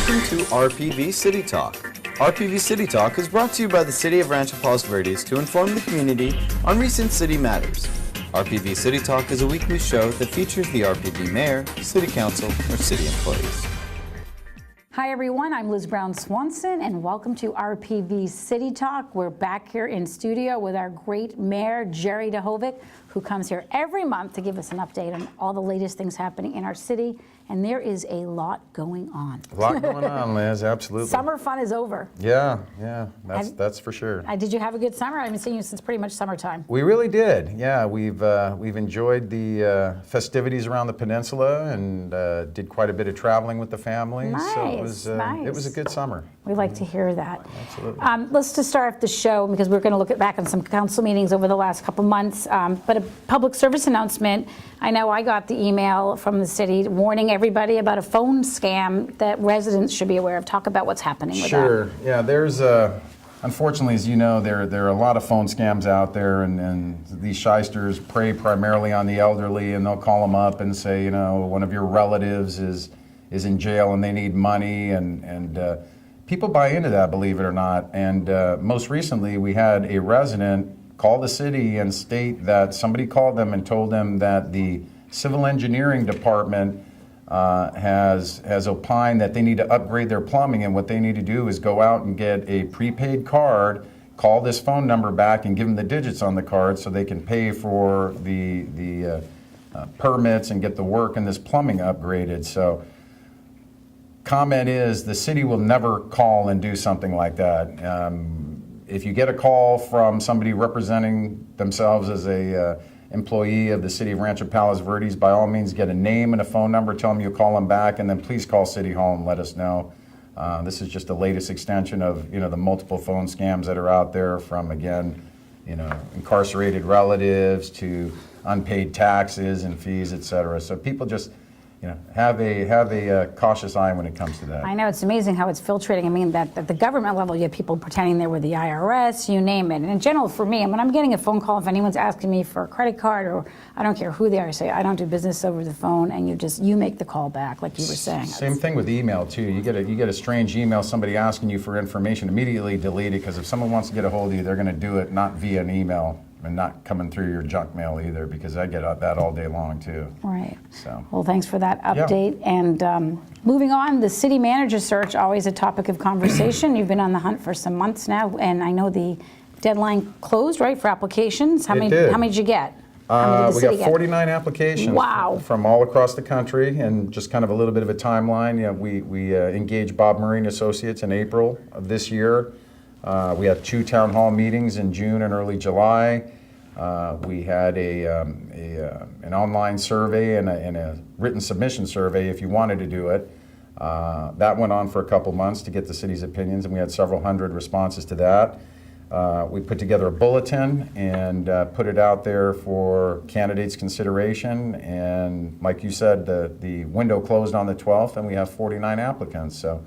Welcome to RPV City Talk. RPV City Talk is brought to you by the City of Rancho Palos Verdes to inform the community on recent city matters. RPV City Talk is a weekly show that features the RPV Mayor, City Council, or City employees. Hi everyone, I'm Liz Brown Swanson and welcome to RPV City Talk. We're back here in studio with our great Mayor, Jerry Duhovic, who comes here every month to give us an update on all the latest things happening in our city. And there is a lot going on. A lot going on, Liz, absolutely. Summer fun is over. Yeah, that's for sure. Did you have a good summer? I haven't seen you since pretty much summertime. We really did, yeah. We've enjoyed the festivities around the peninsula and did quite a bit of traveling with the family. Nice, so it was a good summer. We like to hear that. Absolutely. Let's just start off the show because we're going to look back on some council meetings over the last couple months. But a public service announcement. I know I got the email from the city warning everybody about a phone scam that residents should be aware of. Talk about what's happening with that. Sure. Yeah, there's unfortunately, as you know, there are a lot of phone scams out there, and these shysters prey primarily on the elderly, and they'll call them up and say, you know, one of your relatives is in jail and they need money, and people buy into that, believe it or not. And most recently, we had a resident call the city and state that somebody called them and told them that the civil engineering department has opined that they need to upgrade their plumbing, and what they need to do is go out and get a prepaid card, call this phone number back and give them the digits on the card so they can pay for the permits and get the work and this plumbing upgraded. So comment is the city will never call and do something like that. If you get a call from somebody representing themselves as a employee of the City of Rancho Palos Verdes, by all means get a name and a phone number, tell them you'll call them back, and then please call City Hall and let us know. This is just the latest extension of, you know, the multiple phone scams that are out there, from, again, you know, incarcerated relatives to unpaid taxes and fees, etc. So people just, you know, have a cautious eye when it comes to that. I know, it's amazing how it's filtrating. I mean, that at the government level, you have people pretending they're with the IRS, you name it. And in general, for me, when I'm getting a phone call, if anyone's asking me for a credit card, or I don't care who they are, I say, I don't do business over the phone, and you make the call back, like you were saying. Same thing with email too. You get a strange email, somebody asking you for information, immediately delete it, because if someone wants to get a hold of you, they're going to do it not via an email and not coming through your junk mail either, because I get that all day long too. Right. So. Well, thanks for that update. Yeah. And moving on, the city manager search, always a topic of conversation. You've been on the hunt for some months now, and I know the deadline closed, right, for applications. How many did you get? We got 49 applications. Wow. From all across the country, and just kind of a little bit of a timeline. You know, we engaged Bob Murray and Associates in April of this year. We had 2 town hall meetings in June and early July. We had an online survey and a written submission survey if you wanted to do it. That went on for a couple months to get the city's opinions, and we had several hundred responses to that. We put together a bulletin and put it out there for candidates' consideration, and like you said, the window closed on the 12th, and we have 49 applicants. So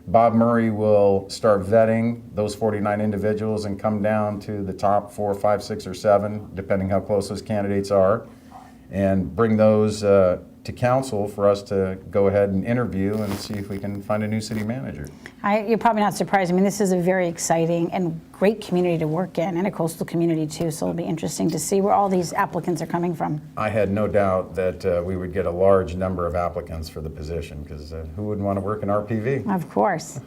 Bob Murray will start vetting those 49 individuals and come down to the top 4, 5, 6, or 7, depending how close those candidates are, and bring those to council for us to go ahead and interview and see if we can find a new city manager. You're probably not surprised. I mean, this is a very exciting and great community to work in, and a coastal community too, so it'll be interesting to see where all these applicants are coming from. I had no doubt that we would get a large number of applicants for the position, because who wouldn't want to work in RPV? Of course.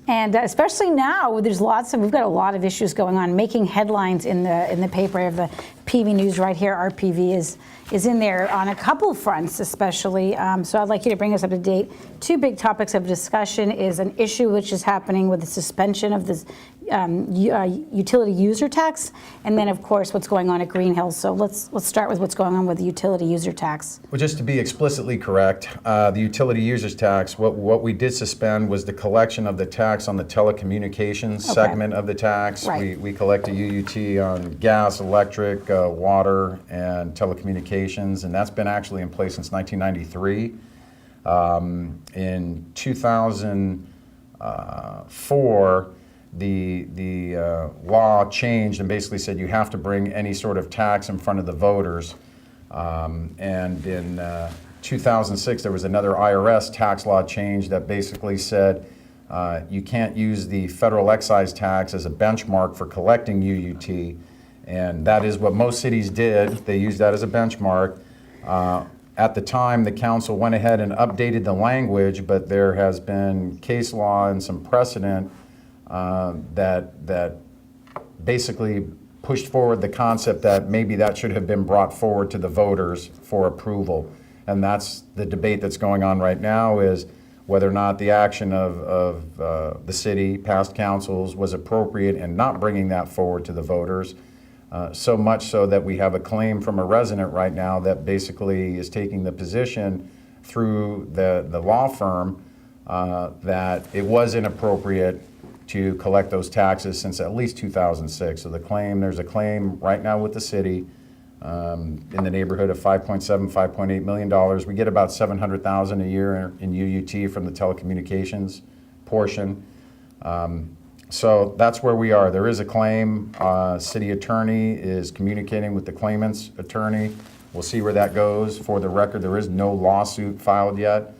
And especially now, we've got a lot of issues going on, making headlines in the paper. I have the PV News right here. RPV is in there on a couple fronts, especially. So I'd like you to bring us up to date. 2 big topics of discussion is an issue which is happening with the suspension of this utility user tax, and then of course what's going on at Green Hills. So let's start with what's going on with the utility user tax. Well, just to be explicitly correct, the utility users tax, what we did suspend was the collection of the tax on the telecommunications segment of the tax. Right. We collect a UUT on gas, electric, water, and telecommunications, and that's been actually in place since 1993. In 2004, the law changed and basically said you have to bring any sort of tax in front of the voters. And in 2006, there was another IRS tax law change that basically said You can't use the federal excise tax as a benchmark for collecting UUT, and that is what most cities did. They used that as a benchmark. At the time, the council went ahead and updated the language, but there has been case law and some precedent that basically pushed forward the concept that maybe that should have been brought forward to the voters for approval. And that's the debate that's going on right now, is whether or not the action of the city, past councils, was appropriate in not bringing that forward to the voters. So much so that we have a claim from a resident right now that basically is taking the position through the law firm that it was inappropriate to collect those taxes since at least 2006. So there's a claim right now with the city in the neighborhood of $5.7, $5.8 million. We get about $700,000 a year in UUT from the telecommunications portion. So that's where we are. There is a claim. City attorney is communicating with the claimant's attorney. We'll see where that goes. For the record, there is no lawsuit filed yet,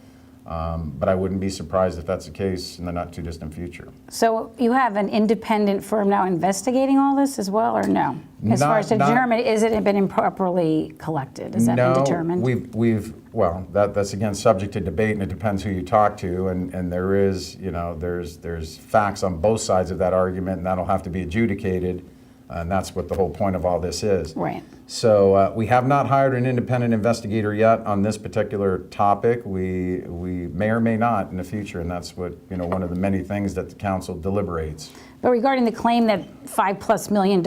but I wouldn't be surprised if that's the case in the not too distant future. So you have an independent firm now investigating all this as well, or no? As far as to determine, is it been improperly collected? Has that been determined? Well, that's again subject to debate, and it depends who you talk to, and there is, there's facts on both sides of that argument, and that'll have to be adjudicated, and that's what the whole point of all this is. Right. So we have not hired an independent investigator yet on this particular topic. We may or may not in the future, and that's what, one of the many things that the council deliberates. But regarding the claim that $5+ million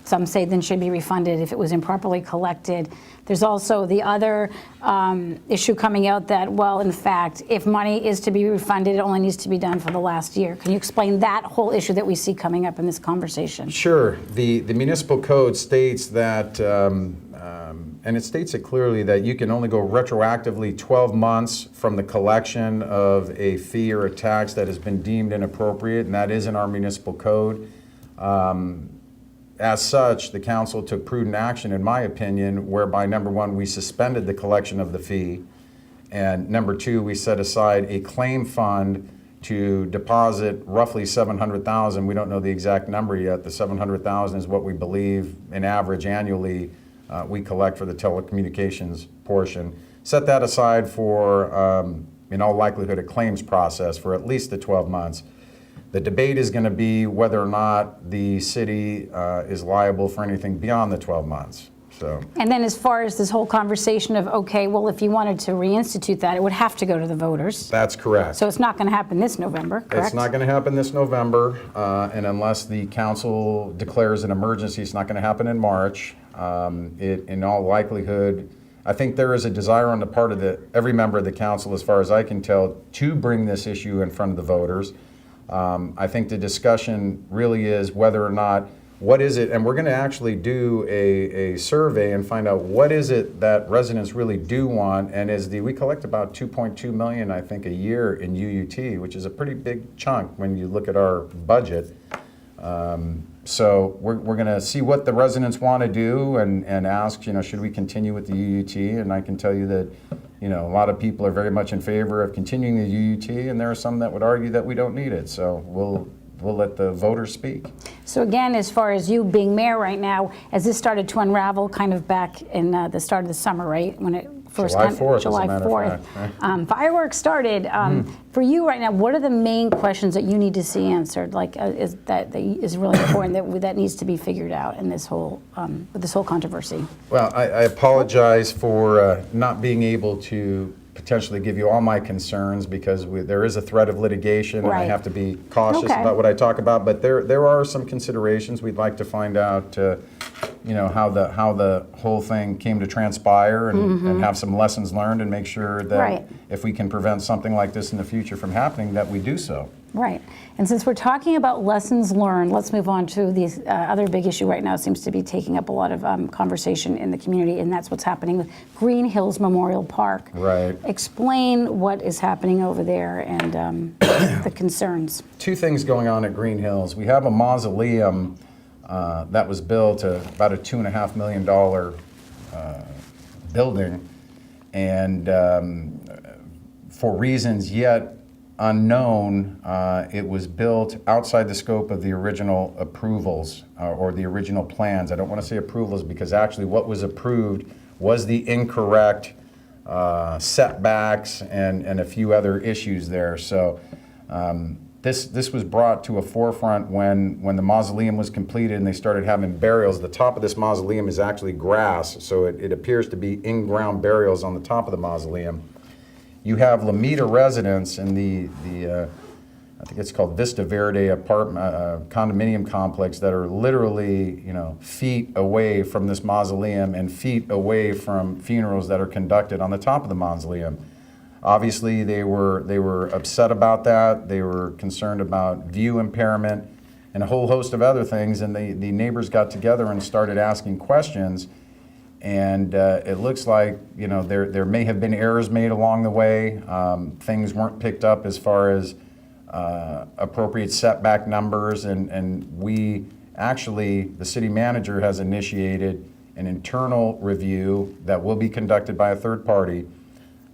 some say then should be refunded if it was improperly collected, there's also the other issue coming out that, well, in fact, if money is to be refunded, it only needs to be done for the last year. Can you explain that whole issue that we see coming up in this conversation? Sure. The municipal code states that, and it states it clearly, that you can only go retroactively 12 months from the collection of a fee or a tax that has been deemed inappropriate, and that is in our municipal code. As such, the council took prudent action, in my opinion, whereby, number one, we suspended the collection of the fee, and number two, we set aside a claim fund to deposit roughly $700,000. We don't know the exact number yet. The $700,000 is what we believe, in average, annually we collect for the telecommunications portion. Set that aside for, in all likelihood, a claims process for at least the 12 months. The debate is going to be whether or not the city is liable for anything beyond the 12 months. So. And then as far as this whole conversation of, okay, well, if you wanted to reinstitute that, it would have to go to the voters. That's correct. So it's not going to happen this November, correct? It's not going to happen this November, and unless the council declares an emergency, it's not going to happen in March. In all likelihood, I think there is a desire on the part of every member of the council, as far as I can tell, to bring this issue in front of the voters. I think the discussion really is whether or not, what is it, and we're going to actually do a survey and find out what is it that residents really do want, and we collect about $2.2 million, I think, a year in UUT, which is a pretty big chunk when you look at our budget. So we're going to see what the residents want to do and ask, should we continue with the UUT? And I can tell you that, a lot of people are very much in favor of continuing the UUT, and there are some that would argue that we don't need it. So we'll let the voters speak. So again, as far as you being mayor right now, as this started to unravel kind of back in the start of the summer, right? When it first July 4th, July 4th. Fireworks started. For you right now, what are the main questions that you need to see answered? Like, is really important that needs to be figured out in this whole with this whole controversy? Well, I apologize for not being able to potentially give you all my concerns, because there is a threat of litigation, and I have to be cautious about what I talk about. But there are some considerations. We'd like to find out, how the whole thing came to transpire, and have some lessons learned, and make sure that if we can prevent something like this in the future from happening, that we do so. Right. And since we're talking about lessons learned, let's move on to the other big issue right now. Seems to be taking up a lot of conversation in the community, and that's what's happening with Green Hills Memorial Park. Right. Explain what is happening over there and the concerns. Two things going on at Green Hills. We have a mausoleum that was built, about a $2.5 million building, and for reasons yet unknown. It was built outside the scope of the original approvals or the original plans. I don't want to say approvals because actually what was approved was the incorrect setbacks and a few other issues there. So this was brought to a forefront when the mausoleum was completed and they started having burials. The top of this mausoleum is actually grass, so it appears to be in-ground burials on the top of the mausoleum. You have Lameda residents in the I think it's called Vista Verde apartment condominium complex that are literally, feet away from this mausoleum and feet away from funerals that are conducted on the top of the mausoleum. Obviously, they were upset about that. They were concerned about view impairment and a whole host of other things. And the neighbors got together and started asking questions. And it looks like there may have been errors made along the way. Things weren't picked up as far as appropriate setback numbers. And we actually, the city manager has initiated an internal review that will be conducted by a third party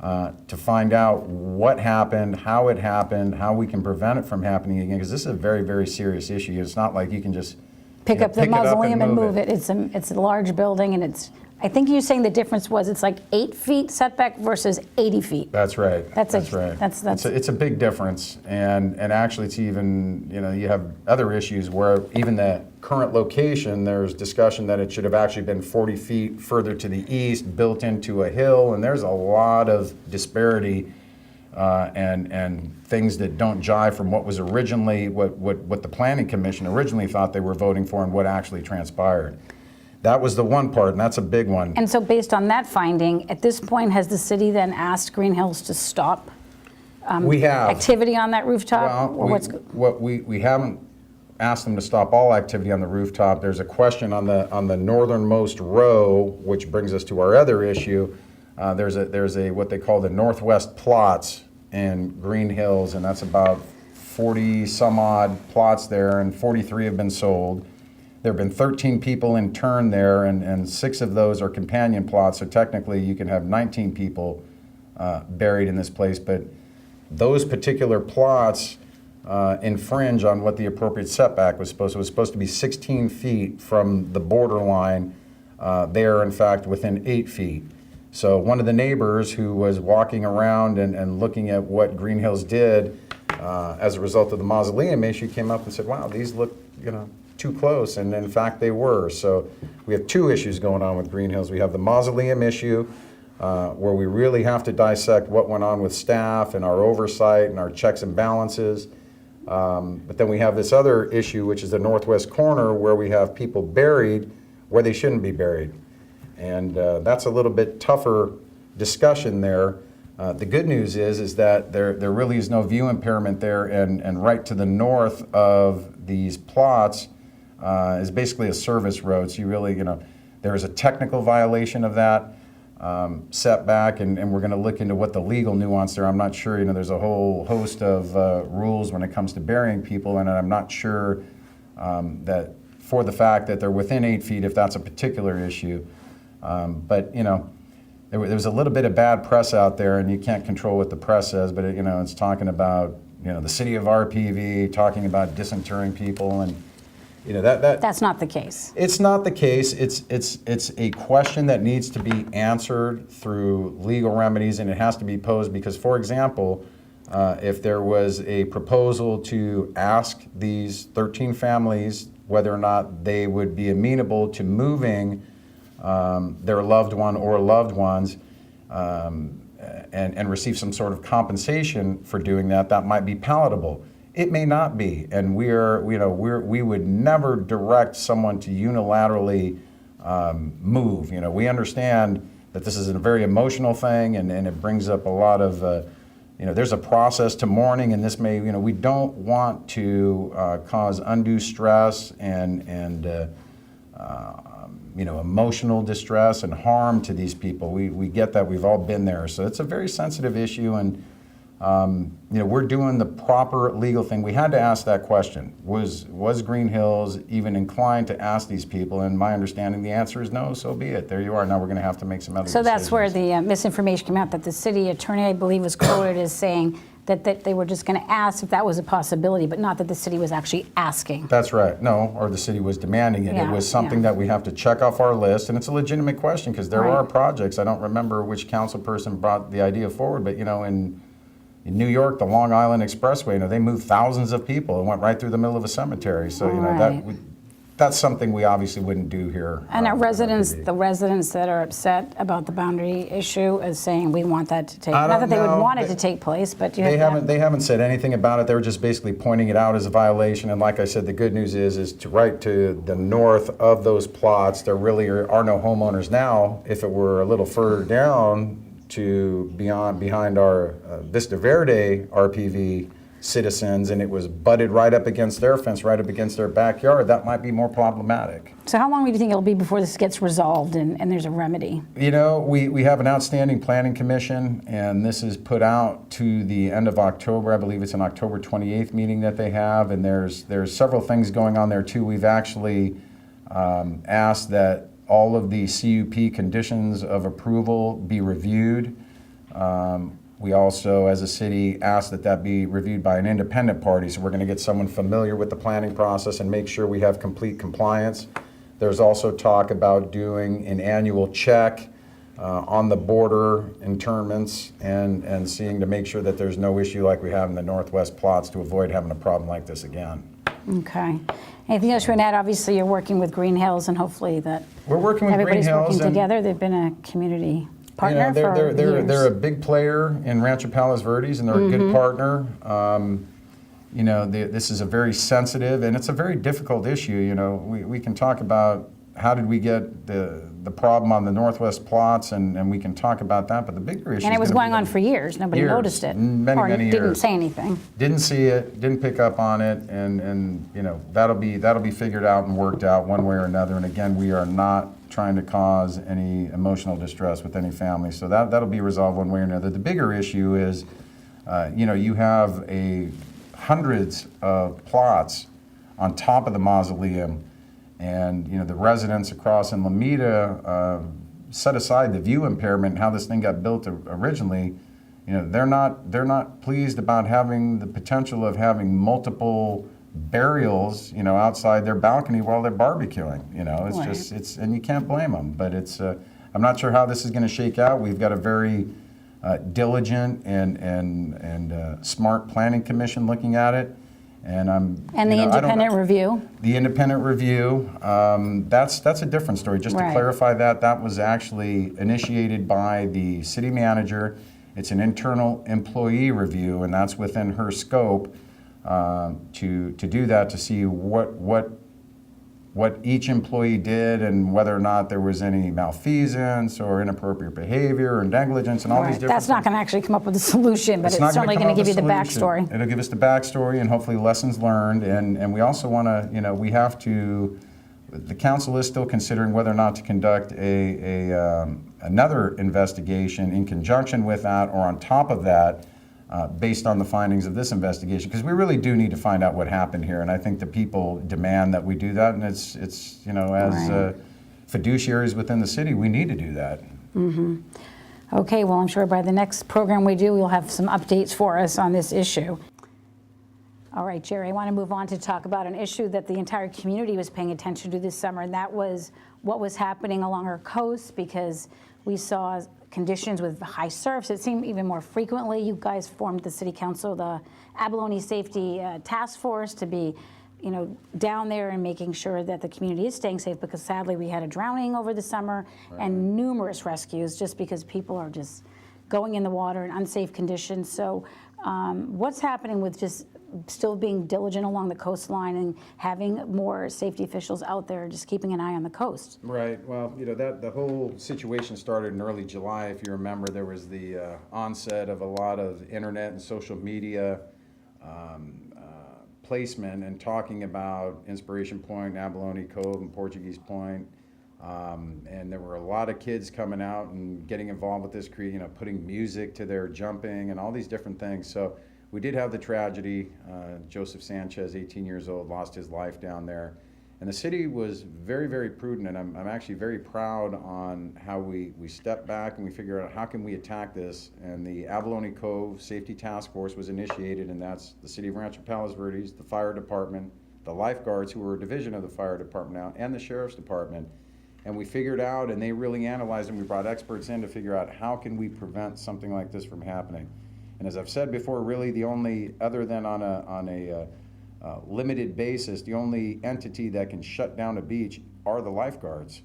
to find out what happened, how it happened, how we can prevent it from happening again, because this is a very, very serious issue. It's not like you can just pick up the mausoleum and move it. It's a large building, and I think you're saying the difference was it's like 8 feet setback versus 80 feet. That's right. That's right. It's a big difference, and actually it's even, you have other issues where even the current location, there's discussion that it should have actually been 40 feet further to the east, built into a hill, and there's a lot of disparity and things that don't jive from what was originally, what the Planning Commission originally thought they were voting for and what actually transpired. That was the one part, and that's a big one. And so based on that finding, at this point, has the city then asked Green Hills to stop we have activity on that rooftop? Well, we haven't asked them to stop all activity on the rooftop. There's a question on the northernmost row, which brings us to our other issue. There's a what they call the Northwest plots in Green Hills, and that's about 40 some odd plots there, and 43 have been sold. There have been 13 people interned there, and 6 of those are companion plots, so technically you can have 19 people buried in this place, but those particular plots infringe on what the appropriate setback was supposed to. It was supposed to be 16 feet from the borderline. They are, in fact, within 8 feet. So one of the neighbors who was walking around and looking at what Green Hills did as a result of the mausoleum issue came up and said, wow, these look, too close, and in fact they were. So we have 2 issues going on with Green Hills. We have the mausoleum issue, where we really have to dissect what went on with staff and our oversight and our checks and balances. But then we have this other issue, which is the northwest corner, where we have people buried where they shouldn't be buried. And that's a little bit tougher discussion there. The good news is that there really is no view impairment there, and right to the north of these plots is basically a service road. So you really, there is a technical violation of that setback, and we're going to look into what the legal nuance there. I'm not sure, there's a whole host of rules when it comes to burying people, and I'm not sure that for the fact that they're within 8 feet, if that's a particular issue. But, there was a little bit of bad press out there, and you can't control what the press says, but it's talking about, the city of RPV, talking about disinterring people, and That's not the case. It's not the case. It's a question that needs to be answered through legal remedies, and it has to be posed because, for example, if there was a proposal to ask these 13 families whether or not they would be amenable to moving their loved one or loved ones and receive some sort of compensation for doing that, that might be palatable. It may not be, and we would never direct someone to unilaterally move. We understand that this is a very emotional thing, and it brings up a lot of, there's a process to mourning, and this may, we don't want to cause undue stress and emotional distress and harm to these people. We get that. We've all been there. So it's a very sensitive issue, and we're doing the proper legal thing. We had to ask that question. Was Green Hills even inclined to ask these people? And my understanding, the answer is no, so be it. There you are. Now we're going to have to make some other decisions. So that's where the misinformation came out, that the city attorney, I believe, was quoted as saying that they were just going to ask if that was a possibility, but not that the city was actually asking. That's right. No, or the city was demanding it. Yeah, It was something that we have to check off our list, and it's a legitimate question because there Right. are projects. I don't remember which council person brought the idea forward, but in New York, the Long Island Expressway, they moved thousands of people and went right through the middle of a cemetery. So Right. that's something we obviously wouldn't do here. And our residents, RPV. the residents that are upset about the boundary issue is saying we want that to take, I not don't that they would know. want it to take place, but you They have to haven't. They haven't said anything about it. They were just basically pointing it out as a violation. And like I said, the good news is to right to the north of those plots, there really are no homeowners now. If it were a little further down to behind our Vista Verde RPV citizens, and it was butted right up against their fence, right up against their backyard, that might be more problematic. So how long do you think it'll be before this gets resolved and there's a remedy? We have an outstanding planning commission, and this is put out to the end of October. I believe it's an October 28th meeting that they have, and there's several things going on there too. We've actually asked that all of the CUP conditions of approval be reviewed. We also, as a city, ask that be reviewed by an independent party. So we're going to get someone familiar with the planning process and make sure we have complete compliance. There's also talk about doing an annual check on the border internments and seeing to make sure that there's no issue like we have in the northwest plots to avoid having a problem like this again. Okay. Anything else you want to add? Obviously, you're working with Green Hills, and hopefully that We're working with Green everybody's Hills. working together. They've been a community partner for they're years. a big player in Rancho Palos Verdes, and they're a good partner. This is a very sensitive, and it's a very difficult issue. We can talk about how did we get the problem on the northwest plots, and we can talk about that, but the bigger issue And it was is gonna going be on for years. Nobody years, noticed it. many didn't years. say anything. Didn't see it, didn't pick up on it, and that'll be figured out and worked out one way or another. And again, we are not trying to cause any emotional distress with any family, so that'll be resolved one way or another. The bigger issue is, you have hundreds of plots on top of the mausoleum, and the residents across in Lomita set aside the view impairment and how this thing got built originally. They're not pleased about having the potential of having multiple burials, outside their balcony while they're barbecuing. It's Right. just and you can't blame them. But I'm not sure how this is going to shake out. We've got a very diligent and smart planning commission looking at it, and And the independent review. The independent review, that's a different story. Just to Right. clarify that was actually initiated by the city manager. It's an internal employee review, and that's within her scope to do that, to see what each employee did and whether or not there was any malfeasance or inappropriate behavior or negligence and all these Right. different That's not going to actually come up with a solution, but it's not certainly come going to up give you with the a solution. backstory. It'll give us the backstory and hopefully lessons learned. And we also want to, we have to, the council is still considering whether or not to conduct another investigation in conjunction with that or on top of that, based on the findings of this investigation, because we really do need to find out what happened here. And I think the people demand that we do that. And it's as Right. fiduciaries within the city, we need to do that. Okay, well, I'm sure by the next program we do, we'll have some updates for us on this issue. All right, Jerry, I want to move on to talk about an issue that the entire community was paying attention to this summer, and that was what was happening along our coast, because we saw conditions with high surfs. It seemed even more frequently. You guys formed the city council, the Abalone Safety Task Force, to be down there and making sure that the community is staying safe, because sadly we had a drowning over the summer and numerous rescues just because people are just going in the water in unsafe conditions. So what's happening with just still being diligent along the coastline and having more safety officials out there just keeping an eye on the coast? Right. Well, that the whole situation started in early July. If you remember, there was the onset of a lot of internet and social media placement and talking about Inspiration Point, Abalone Cove, and Portuguese Point. And there were a lot of kids coming out and getting involved with this, putting music to their jumping and all these different things. So we did have the tragedy. Joseph Sanchez, 18 years old, lost his life down there. And the city was very, very prudent, and I'm actually very proud on how we stepped back and we figured out how can we attack this. And the Abalone Cove Safety Task Force was initiated, and that's the City of Rancho Palos Verdes, the fire department, the lifeguards, who were a division of the fire department now, and the sheriff's department. And we figured out, and they really analyzed, and we brought experts in to figure out how can we prevent something like this from happening. And as I've said before, really the only, other than on a limited basis, the only entity that can shut down a beach are the lifeguards.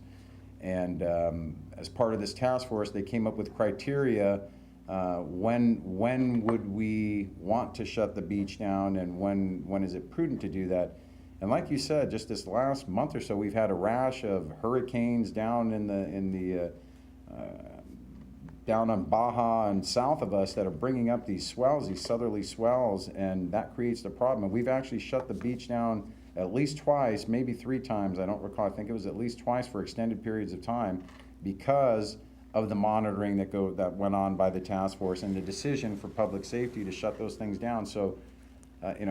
And as part of this task force, they came up with criteria when would we want to shut the beach down, and when is it prudent to do that. And like you said, just this last month or so, we've had a rash of hurricanes down down on Baja and south of us that are bringing up these swells, these southerly swells, and that creates the problem. And we've actually shut the beach down at least twice, maybe 3 times, I don't recall, I think it was at least twice for extended periods of time, because of the monitoring that went on by the task force and the decision for public safety to shut those things down. So,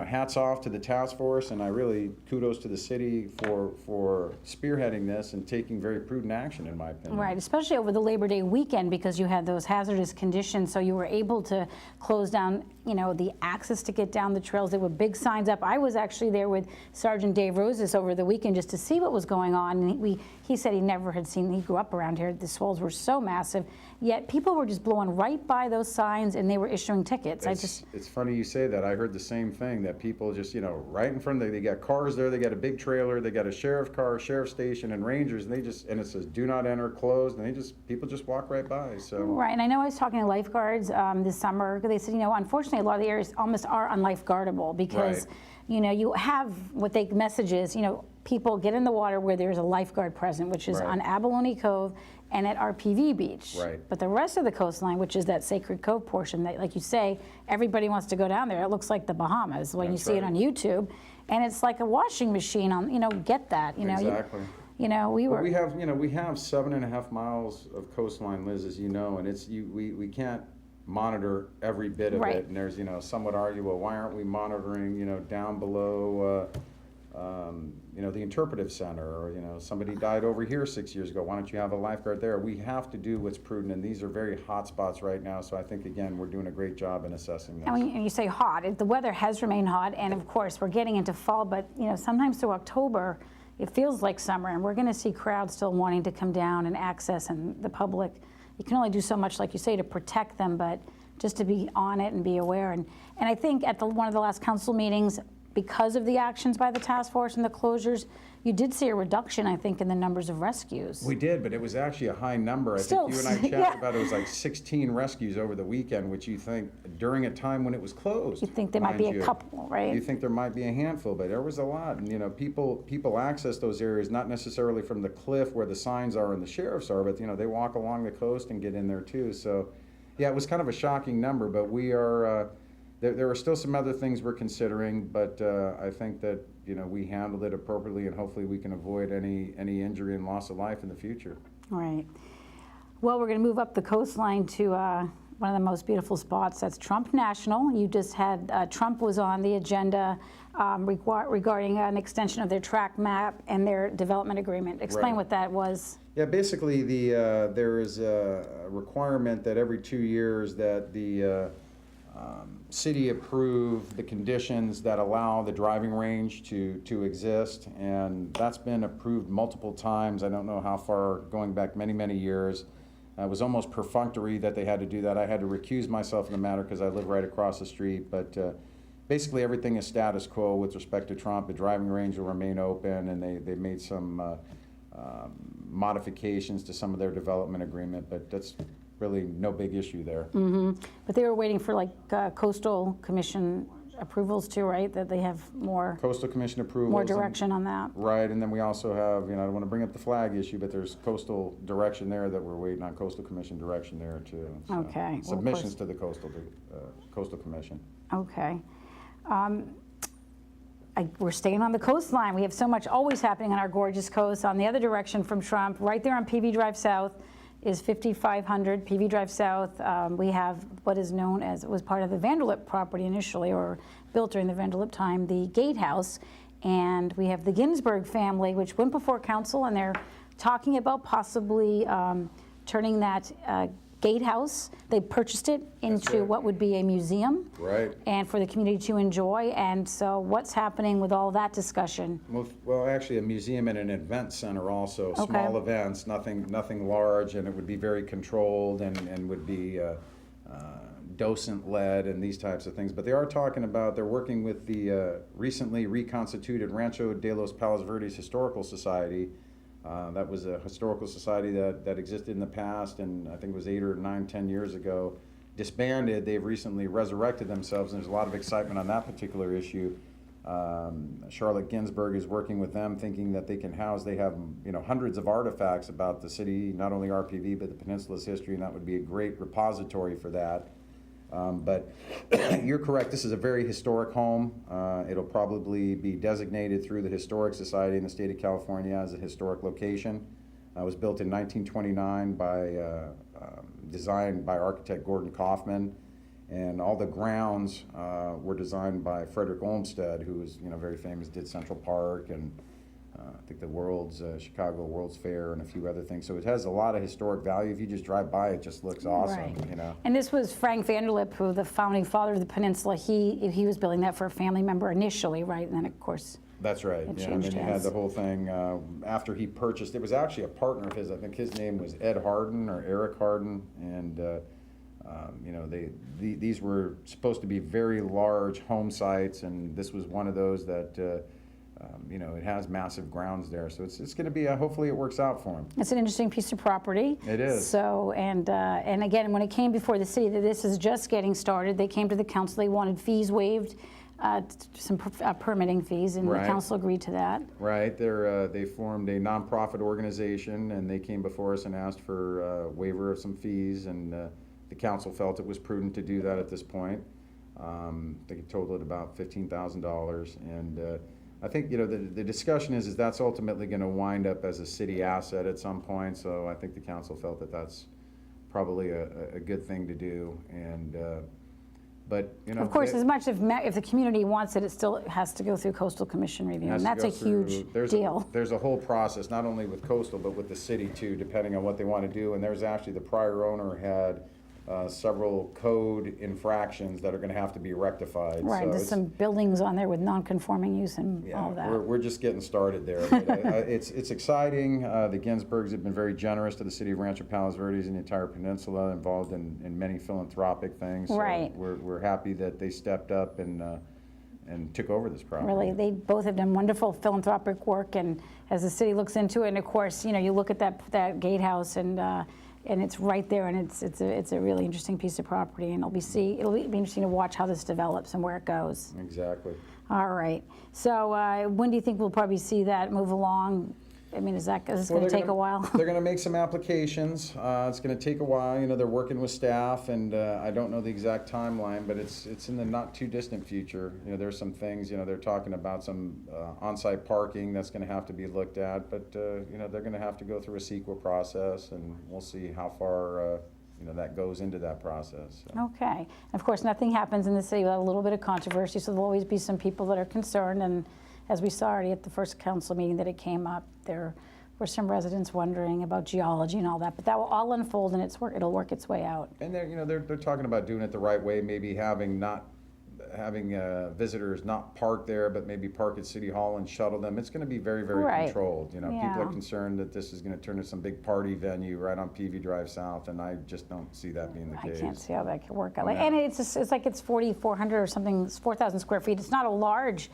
hats off to the task force, and I really kudos to the city for spearheading this and taking very prudent action, in my opinion. Right, especially over the Labor Day weekend, because you had those hazardous conditions, so you were able to close down, the access to get down the trails. There were big signs up. I was actually there with Sergeant Dave Roses over the weekend just to see what was going on, and he said he never had seen, he grew up around here, the swells were so massive, yet people were just blowing right by those signs and they were issuing tickets. It's funny you say that. I heard the same thing, that people just, right in front of they got cars there, they got a big trailer, they got a sheriff car, sheriff station, and rangers, and it says do not enter, closed, and people just walk right by. So right, and I know I was talking to lifeguards this summer. They said, unfortunately, a lot of the areas almost are unlifeguardable because, right. You have what they message is, people get in the water where there's a lifeguard present, which is right. on Abalone Cove and at RPV Beach. Right. But the rest of the coastline, which is that Sacred Cove portion, that, like you say, everybody wants to go down there. It looks like the Bahamas when That's you see it right. on YouTube, and it's like a washing machine on. Get that. Exactly. We have 7.5 miles of coastline, Liz, as you know, and we can't monitor every bit of right. it. And there's some would argue, well, why aren't we monitoring down below the interpretive center, or somebody died over here 6 years ago, why don't you have a lifeguard there? We have to do what's prudent, and these are very hot spots right now, so I think again we're doing a great job in assessing this. And when you say hot, the weather has remained hot, and of course we're getting into fall, but sometimes through October it feels like summer, and we're going to see crowds still wanting to come down and access, and the public, you can only do so much, like you say, to protect them, but just to be on it and be aware. And I think at one of the last council meetings, because of the actions by the task force and the closures, you did see a reduction, I think, in the numbers of rescues. We did, but it was actually a high number. I Still, think you and I chatted yeah. about it. It was like 16 rescues over the weekend, which you think during a time when it was closed. You think there might be a couple, right? You think there might be a handful, but there was a lot. And people access those areas not necessarily from the cliff where the signs are and the sheriffs are, but they walk along the coast and get in there too. So, yeah, it was kind of a shocking number, but we are. There are still some other things we're considering, but I think that we handled it appropriately, and hopefully we can avoid any injury and loss of life in the future. Right. Well, we're going to move up the coastline to one of the most beautiful spots. That's Trump National. You just had Trump was on the agenda regarding an extension of their track map and their development agreement. Explain Right. what that was. Yeah, basically there is a requirement that every 2 years that the city approve the conditions that allow the driving range to exist, and that's been approved multiple times. I don't know how far, going back many, many years. It was almost perfunctory that they had to do that. I had to recuse myself in the matter because I live right across the street, but basically everything is status quo with respect to Trump. The driving range will remain open, and they made some modifications to some of their development agreement, but that's really no big issue there. Mm-hmm. But they were waiting for coastal commission approvals too, right? That they have more Coastal Commission approvals. more direction on that. Right, and then we also have, I don't want to bring up the flag issue, but there's coastal direction there that we're waiting on, Coastal Commission direction there too. So Okay. submissions to the Coastal Commission. Okay. We're staying on the coastline. We have so much always happening on our gorgeous coast. On the other direction from Trump, right there on PV Drive South, is 5500 PV Drive South. We have what is known as, it was part of the Vanderlip property initially, or built during the Vanderlip time, the Gatehouse. And we have the Ginsburg family, which went before council, and they're talking about possibly turning that gatehouse. They purchased it into right. what would be a museum. Right. And for the community to enjoy. And so what's happening with all that discussion? Well, actually, a museum and an event center also. Okay. Small events, nothing large, and it would be very controlled and would be docent-led and these types of things. But they are talking about, they're working with the recently reconstituted Rancho de los Palos Verdes Historical Society. That was a historical society that existed in the past, and I think it was 8 or 9, 10 years ago, disbanded. They've recently resurrected themselves, and there's a lot of excitement on that particular issue. Charlotte Ginsburg is working with them, thinking that they can house, they have hundreds of artifacts about the city, not only RPV, but the peninsula's history, and that would be a great repository for that. But you're correct, this is a very historic home. It'll probably be designated through the Historic Society in the state of California as a historic location. It was built in 1929 designed by architect Gordon Kaufman, and all the grounds were designed by Frederick Olmsted, who was very famous, did Central Park and I think the Chicago World's Fair and a few other things. So it has a lot of historic value. If you just drive by, it just looks awesome. Right. And this was Frank Vanderlip, who the founding father of the peninsula. He was building that for a family member initially, right? And then of course. That's right. It yeah, changed and then he had the whole thing after he purchased. It was actually a partner of his. I think his name was Ed Harden or Eric Harden, and these were supposed to be very large home sites, and this was one of those that. It has massive grounds there, so it's going to be. Hopefully, it works out for him. It's an interesting piece of property. It is. So, and again, when it came before the city, that this is just getting started. They came to the council. They wanted fees waived, some permitting fees, and right. The council agreed to that. Right. They formed a nonprofit organization, and they came before us and asked for waiver of some fees, and the council felt it was prudent to do that at this point. They totaled about $15,000, and. I think the discussion is that's ultimately going to wind up as a city asset at some point. So I think the council felt that that's probably a good thing to do. And but of course, as much if the community wants it, it still has to go through Coastal Commission review, and that's a huge deal. There's a whole process, not only with Coastal but with the city too, depending on what they want to do. And there's actually the prior owner had. Several code infractions that are going to have to be rectified. Right, so there's some buildings on there with non-conforming use and all that. We're just getting started there. But it's exciting. The Ginsburgs have been very generous to the city of Rancho Palos Verdes and the entire peninsula, involved in many philanthropic things. So right. We're happy that they stepped up and took over this property. Really, they both have done wonderful philanthropic work, and as the city looks into it, and of course, you look at that gatehouse and it's right there, and it's a really interesting piece of property, and it'll be interesting to watch how this develops and where it goes. Exactly. All right. So when do you think we'll probably see that move along? I mean, is this going to take a while? They're going to make some applications. It's going to take a while. They're working with staff, and I don't know the exact timeline, but it's in the not too distant future. There's some things. They're talking about some on-site parking that's going to have to be looked at, but they're going to have to go through a CEQA process, and we'll see how far that goes into that process. So. Okay. Of course, nothing happens in the city without a little bit of controversy, so there'll always be some people that are concerned, and as we saw already at the first council meeting that it came up, there were some residents wondering about geology and all that, but that will all unfold, and it'll work its way out. And they're talking about doing it the right way, maybe having visitors not park there, but maybe park at City Hall and shuttle them. It's going to be very, very right. controlled. Yeah. People are concerned that this is going to turn into some big party venue right on PV Drive South, and I just don't see that being the case. I can't see how that could work out. No. And it's like it's 4,400 or something, it's 4,000 square feet. It's not a large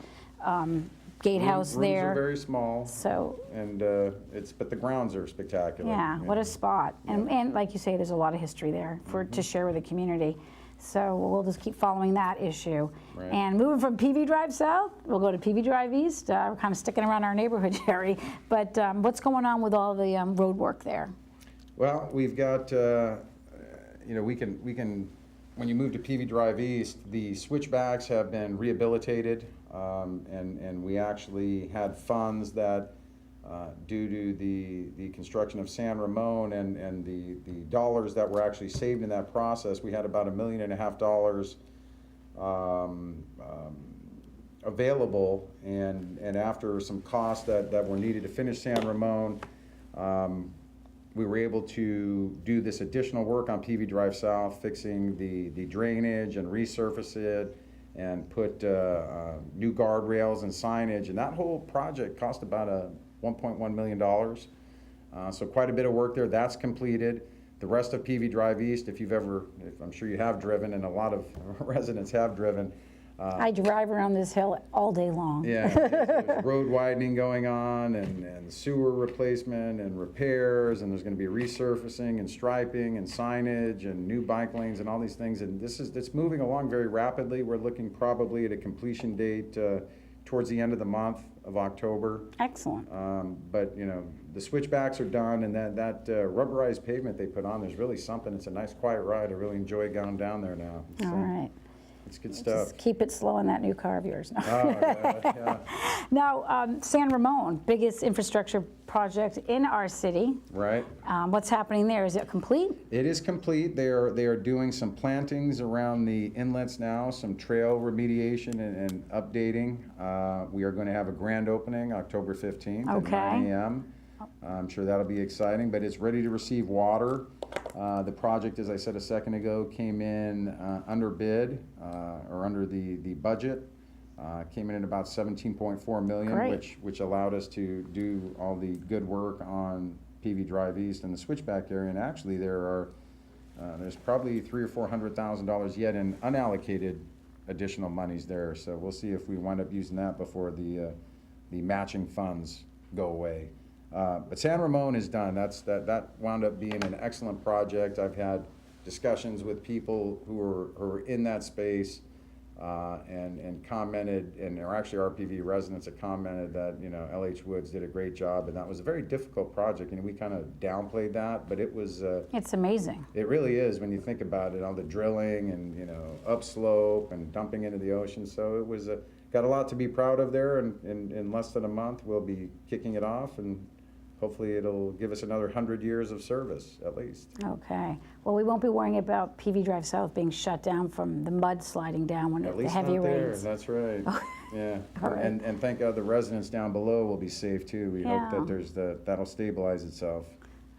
gatehouse Rooms there. are very small. So. And but the grounds are spectacular. Yeah, what a spot. And like you say, there's a lot of history there to share with the community. So we'll just keep following that issue. Right. And moving from PV Drive South, we'll go to PV Drive East. We're kind of sticking around our neighborhood, Jerry. But what's going on with all the road work there? Well, we've got, we can. When you move to PV Drive East, the switchbacks have been rehabilitated, and we actually had funds that, due to the construction of San Ramon and the dollars that were actually saved in that process, we had about $1.5 million available, and after some costs that were needed to finish San Ramon, we were able to do this additional work on PV Drive South, fixing the drainage and resurface it, and put new guardrails and signage, and that whole project cost about $1.1 million. So quite a bit of work there. That's completed. The rest of PV Drive East, if I'm sure you have driven, and a lot of residents have driven. I drive around this hill all day long. Yeah, there's road widening going on, and sewer replacement and repairs, and there's going to be resurfacing and striping and signage and new bike lanes and all these things. And it's moving along very rapidly. We're looking probably at a completion date towards the end of the month of October. Excellent. But the switchbacks are done, and that rubberized pavement they put on, there's really something. It's a nice quiet ride. I really enjoy going down there now. All right. It's good stuff. Just keep it slow in that new car of yours. No. Oh, yeah. Now, San Ramon, biggest infrastructure project in our city. Right. What's happening there? Is it complete? It is complete. They are doing some plantings around the inlets now, some trail remediation and updating. We are going to have a grand opening October 15th at 9 a.m. I'm sure that'll be exciting, but it's ready to receive water. The project, as I said a second ago, came in under bid or under the budget. Came in at about $17.4 million, Great. which allowed us to do all the good work on PV Drive East and the switchback area. And actually, there's probably $300,000 or $400,000 yet in unallocated additional monies there. So we'll see if we wind up using that before the matching funds go away. But San Ramon is done. That wound up being an excellent project. I've had discussions with people who are in that space and commented, and they're actually RPV residents that commented that LH Woods did a great job, and that was a very difficult project, and we kind of downplayed that, but it was. It's amazing. It really is when you think about it, all the drilling and upslope and dumping into the ocean. So it was got a lot to be proud of there, and in less than a month we'll be kicking it off, and hopefully it'll give us another 100 years of service at least. Okay. Well, we won't be worrying about PV Drive South being shut down from the mud sliding down when the heavy rains. That's right. Yeah. Right. And thank God the residents down below will be safe too. We hope that that'll stabilize itself.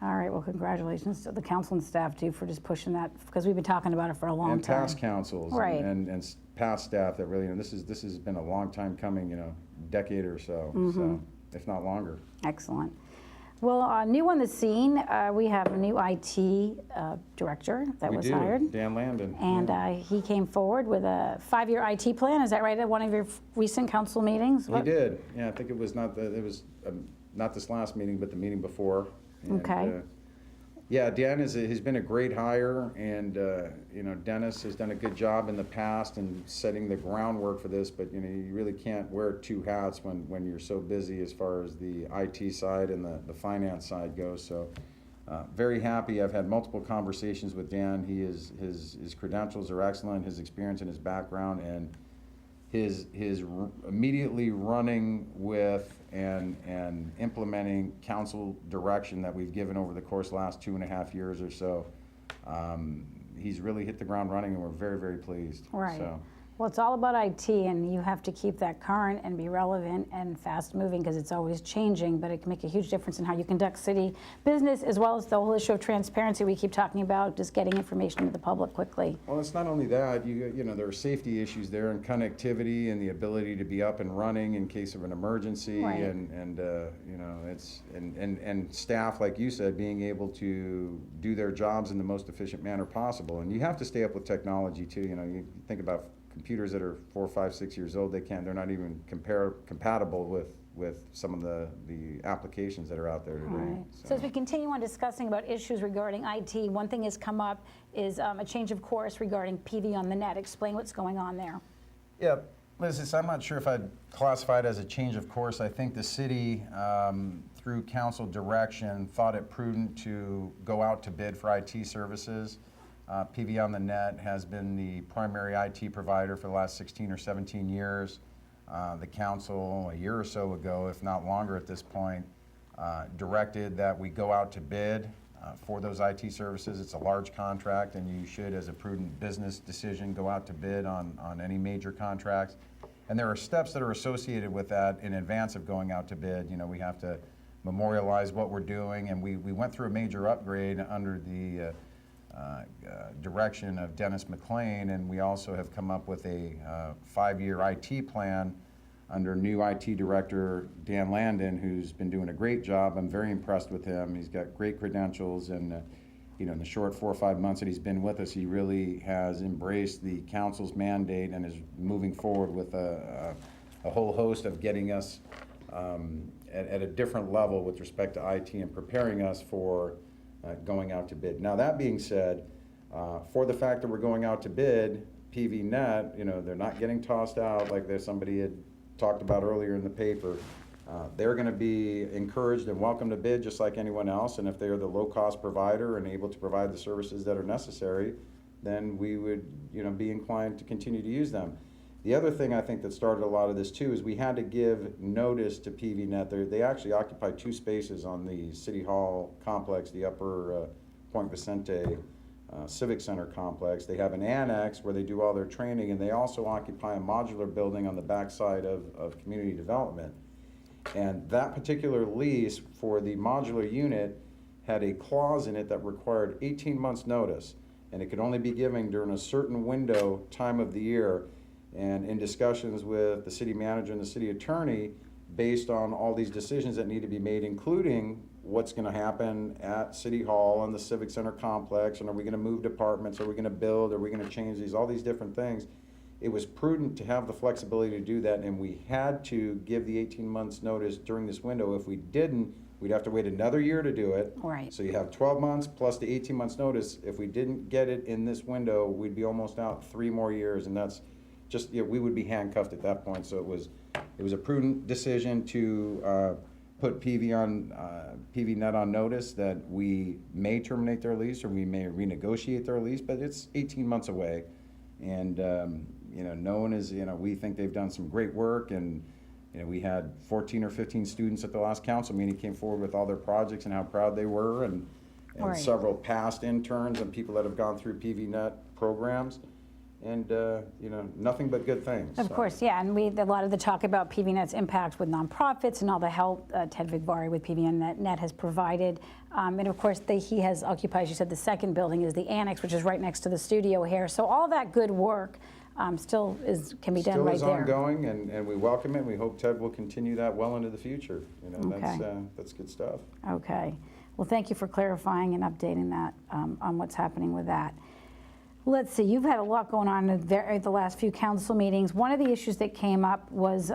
All right. Well, congratulations to the council and staff too for just pushing that, because we've been talking about it for a long And time. past councils Right. and past staff that really, this has been a long time coming, decade or so, so if not longer. Excellent. Well, new on the scene, we have a new IT director that was hired. Dan Landon. And he came forward with a 5-year IT plan. Is that right, at one of your recent council meetings? He did. Yeah, I think it was not this last meeting, but the meeting before. And, Okay. yeah, Dan has been a great hire, and Dennis has done a good job in the past in setting the groundwork for this. But you really can't wear two hats when you're so busy as far as the IT side and the finance side goes. So very happy. I've had multiple conversations with Dan. His credentials are excellent. His experience and his background, and his immediately running with and implementing council direction that we've given over the course of the last 2.5 years or so. He's really hit the ground running, and we're very, very pleased. Right. So. Well, it's all about IT, and you have to keep that current and be relevant and fast moving, because it's always changing, but it can make a huge difference in how you conduct city business, as well as the whole issue of transparency we keep talking about, just getting information to the public quickly. Well, it's not only that, there are safety issues there, and connectivity, and the ability to be up and running in case of an emergency, Right. and staff, like you said, being able to do their jobs in the most efficient manner possible. And you have to stay up with technology too. You think about computers that are 4, 5, 6 years old. They're not even compatible with some of the applications that are out there today. Right. So as we continue on discussing about issues regarding IT, one thing has come up is a change of course regarding PV on the net. Explain what's going on there. Yeah, Liz, I'm not sure if I'd classify it as a change of course. I think the city, through council direction, thought it prudent to go out to bid for IT services. PV on the Net has been the primary IT provider for the last 16 or 17 years. The council, a year or so ago, if not longer at this point, directed that we go out to bid for those IT services. It's a large contract, and you should, as a prudent business decision, go out to bid on any major contracts. And there are steps that are associated with that in advance of going out to bid. You know, we have to memorialize what we're doing, and we went through a major upgrade under the direction of Dennis McLean, and we also have come up with a 5-year IT plan under new IT director Dan Landon, who's been doing a great job. I'm very impressed with him. He's got great credentials, and you know, in the short 4 or 5 months that he's been with us, he really has embraced the council's mandate and is moving forward with a whole host of getting us at a different level with respect to IT and preparing us for going out to bid. Now, that being said, for the fact that we're going out to bid, PVNet, you know, they're not getting tossed out like there's somebody had talked about earlier in the paper. They're going to be encouraged and welcome to bid just like anyone else, and if they're the low-cost provider and able to provide the services that are necessary, then we would, you know, be inclined to continue to use them. The other thing I think that started a lot of this too is we had to give notice to PVNet. They actually occupy 2 spaces on the City Hall complex, the Upper Point Vicente Civic Center complex. They have an annex where they do all their training, and they also occupy a modular building on the backside of community development. And that particular lease for the modular unit had a clause in it that required 18 months notice, and it could only be given during a certain window time of the year. And in discussions with the city manager and the city attorney, based on all these decisions that need to be made, including what's going to happen at City Hall and the Civic Center complex, and are we going to move departments, are we going to build, are we going to change these, all these different things, it was prudent to have the flexibility to do that, and we had to give the 18 months notice during this window. If we didn't, we'd have to wait another year to do it. Right. So you have 12 months plus the 18 months notice. If we didn't get it in this window, we'd be almost out 3 more years, and that's just, you know, we would be handcuffed at that point. So it was a prudent decision to put PVNet on notice that we may terminate their lease or we may renegotiate their lease, but it's 18 months away. And you know, no one is, you know, we think they've done some great work, and you know, we had 14 or 15 students at the last council meeting came forward with all their projects and how proud they were, and Right. several past interns and people that have gone through PVNet programs. And, you know, nothing but good things. Of course, yeah, and a lot of the talk about PVNet's impact with nonprofits and all the help Ted Vigvari with PVNet has provided. And of course, he has occupied, as you said, the second building is the annex, which is right next to the studio here. So all that good work still can be done right there. Still is ongoing, and we welcome it. We hope Ted will continue that well into the future. You know, Okay. that's good stuff. Okay. Well, thank you for clarifying and updating that on what's happening with that. Let's see, you've had a lot going on at the last few council meetings. One of the issues that came up was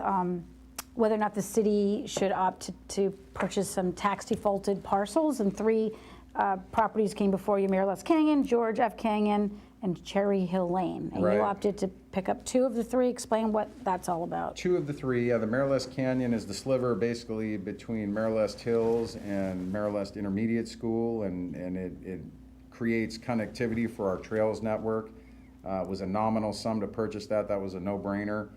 whether or not the city should opt to purchase some tax defaulted parcels, and 3 properties came before you: Mayor Les Canyon, George F. Canyon, and Cherry Hill Lane. And Right. you opted to pick up 2 of the 3. Explain what that's all about. 2 of the 3, yeah. The Marilest Canyon is the sliver basically between Marilest Hills and Marilest Intermediate School, and it creates connectivity for our trails network. It was a nominal sum to purchase that. That was a no-brainer.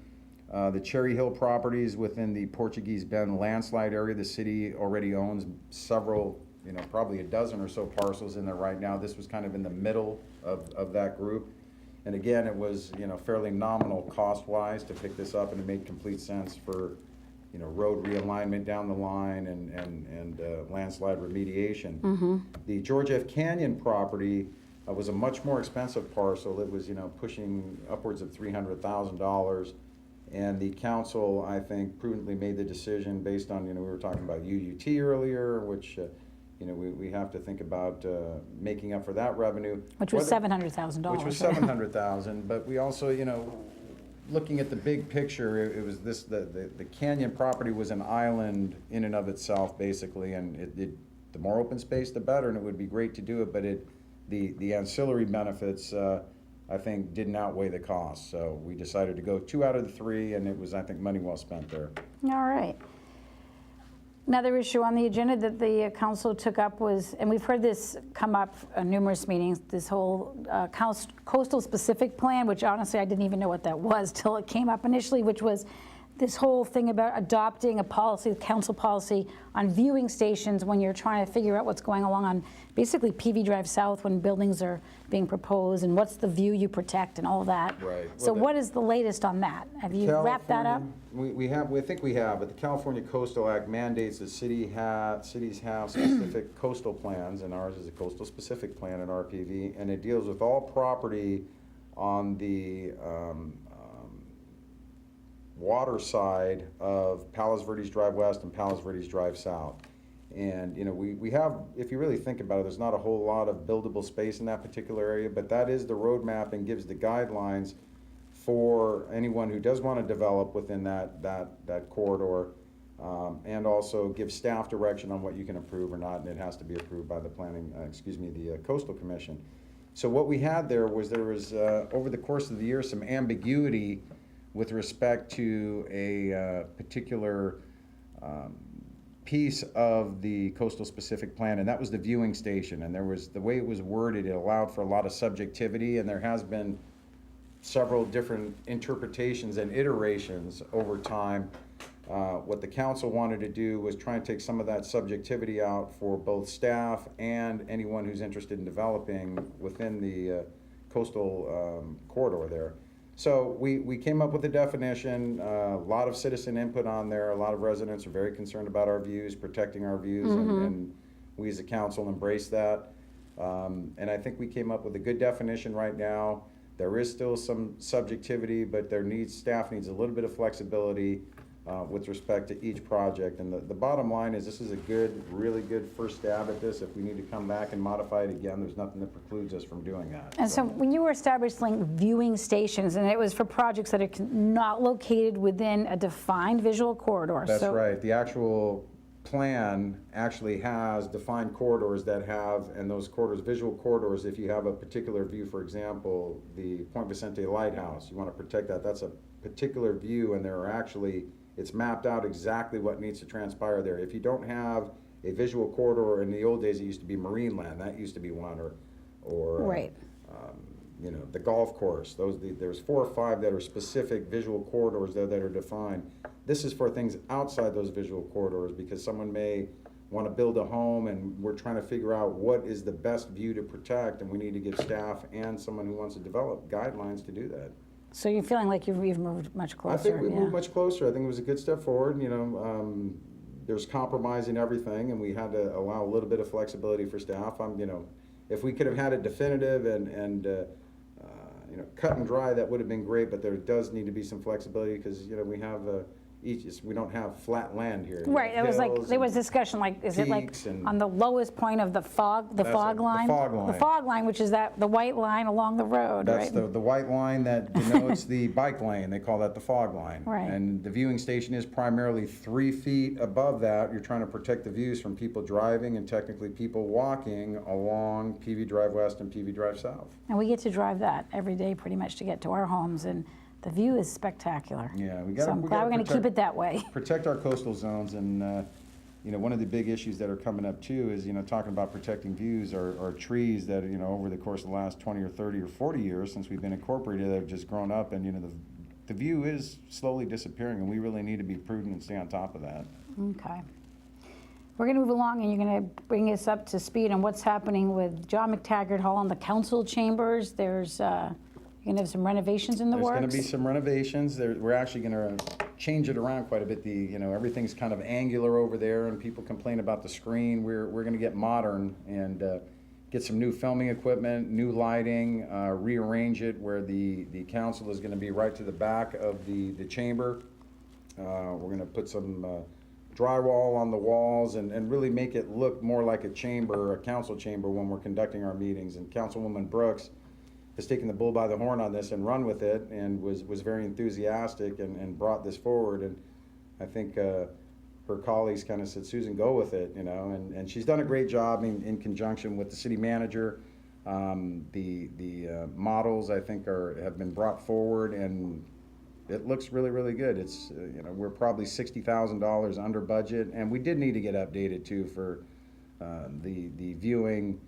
The Cherry Hill properties within the Portuguese Bend landslide area, the city already owns several, you know, probably a dozen or so parcels in there right now. This was kind of in the middle of that group. And again, it was, you know, fairly nominal cost-wise to pick this up, and it made complete sense for, you know, road realignment down the line and landslide remediation. The George F. Canyon property was a much more expensive parcel. It was, you know, pushing upwards of $300,000. And the council, I think, prudently made the decision based on, you know, we were talking about UUT earlier, which, you know, we have to think about making up for that revenue. Which was $700,000. Which was $700,000, but we also, you know, looking at the big picture, it was this, the Canyon property was an island in and of itself, basically, and the more open space, the better, and it would be great to do it, but the ancillary benefits, I think, didn't outweigh the cost. So we decided to go 2 out of the 3, and it was, I think, money well spent there. All right. Another issue on the agenda that the council took up was, and we've heard this come up in numerous meetings, this whole coastal specific plan, which honestly I didn't even know what that was till it came up initially, which was this whole thing about adopting a policy, council policy on viewing stations when you're trying to figure out what's going along on basically PV Drive South when buildings are being proposed and what's the view you protect and all that. Right. So Well, what is the latest on that? Have you wrapped that up? We think we have, but the California Coastal Act mandates that cities have specific coastal plans, and ours is a coastal specific plan in RPV, and it deals with all property on the water side of Palos Verdes Drive West and Palos Verdes Drive South. And we have, if you really think about it, there's not a whole lot of buildable space in that particular area, but that is the roadmap and gives the guidelines for anyone who does want to develop within that corridor, and also give staff direction on what you can approve or not, and it has to be approved by the the Coastal Commission. So what we had there was over the course of the year some ambiguity with respect to a particular piece of the coastal specific plan, and that was the viewing station. And there was, the way it was worded, it allowed for a lot of subjectivity, and there has been several different interpretations and iterations over time. What the council wanted to do was try and take some of that subjectivity out for both staff and anyone who's interested in developing within the coastal corridor there. So we came up with a definition, a lot of citizen input on there. A lot of residents are very concerned about our views, protecting our views, and we as a council embrace that. And I think we came up with a good definition right now. There is still some subjectivity, but staff needs a little bit of flexibility with respect to each project. And the bottom line is this is a really good first stab at this. If we need to come back and modify it again, there's nothing that precludes us from doing that. And so when you were establishing viewing stations, and it was for projects that are not located within a defined visual corridor. That's right. The actual plan actually has defined corridors that have, and those corridors, visual corridors, if you have a particular view, for example, the Point Vicente Lighthouse, you want to protect that. That's a particular view, and there are actually, it's mapped out exactly what needs to transpire there. If you don't have a visual corridor, in the old days it used to be Marineland, that used to be one, or right. The golf course. There's 4 or 5 that are specific visual corridors there that are defined. This is for things outside those visual corridors, because someone may want to build a home and we're trying to figure out what is the best view to protect, and we need to give staff and someone who wants to develop guidelines to do that. So you're feeling like you've moved much closer? I think we moved much closer. I think it was a good step forward. There's compromise in everything, and we had to allow a little bit of flexibility for staff. If we could have had it definitive and cut and dry, that would have been great. But there does need to be some flexibility, because we have we don't have flat land here. Right. It was like there was discussion. Like, is it like on the lowest point of the fog line? The fog line. The fog line, which is the white line along the road. That's right? the white line that denotes the bike lane. They call that the fog line. Right. And the viewing station is primarily 3 feet above that. You're trying to protect the views from people driving and technically people walking along PV Drive West and PV Drive South. And we get to drive that every day pretty much to get to our homes, and the view is spectacular. Yeah, so I'm glad we're going to keep it that way. Protect our coastal zones, and one of the big issues that are coming up too is talking about protecting views are trees that over the course of the last 20 or 30 or 40 years since we've been incorporated have just grown up, and the view is slowly disappearing, and we really need to be prudent and stay on top of that. Okay. We're going to move along, and you're going to bring us up to speed on what's happening with John McTaggart Hall and the council chambers. There's you're going to have some renovations in the works? There's going to be some renovations. We're actually going to change it around quite a bit. Everything's kind of angular over there, and people complain about the screen. We're going to get modern and get some new filming equipment, new lighting, rearrange it where the council is going to be right to the back of the chamber. We're going to put some drywall on the walls and really make it look more like a chamber, a council chamber, when we're conducting our meetings. And Councilwoman Brooks has taken the bull by the horn on this and run with it, and was very enthusiastic and brought this forward. And I think her colleagues kind of said, Susan, go with it, and she's done a great job in conjunction with the city manager. The models, I think, have been brought forward, and it looks really, really good. It's we're probably $60,000 under budget, and we did need to get updated too for the viewing